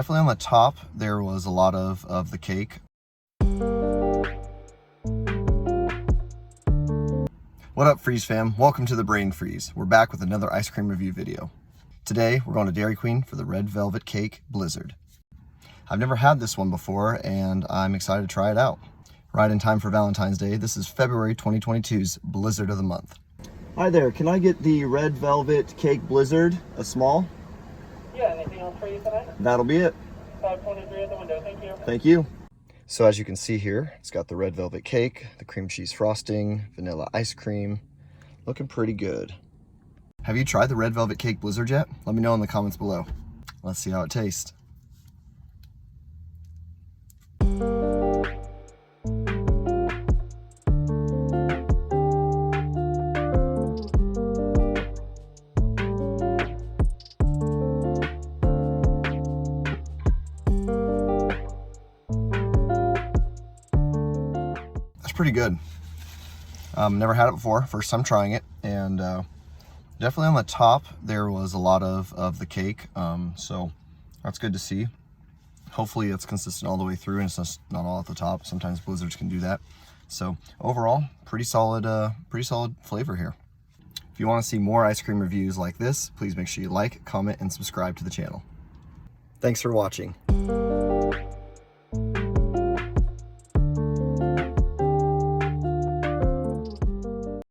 Definitely on the top, there was a lot of the cake. What up, Freeze fam? Welcome to the Brain Freeze. We're back with another ice cream review video. Today, we're going to Dairy Queen for the Red Velvet Cake Blizzard. I've never had this one before, and I'm excited to try it out. Right in time for Valentine's Day, this is February 2022's Blizzard of the Month. Hi there, can I get the Red Velvet Cake Blizzard, a small? Yeah, anything else for you tonight? That'll be it. 523 at the window, thank you. Thank you. So as you can see here, it's got the red velvet cake, the cream cheese frosting, vanilla ice cream, looking pretty good. Have you tried the Red Velvet Cake Blizzard yet? Let me know in the comments below. Let's see how it tastes. That's pretty good. Never had it before, first time trying it, and definitely on the top there was a lot of the cake, so that's good to see. Hopefully it's consistent all the way through and it's just not all at the top. Sometimes blizzards can do that. So overall, pretty solid flavor here. If you want to see more ice cream reviews like this, please make sure you like, comment, and subscribe to the channel. Thanks for watching.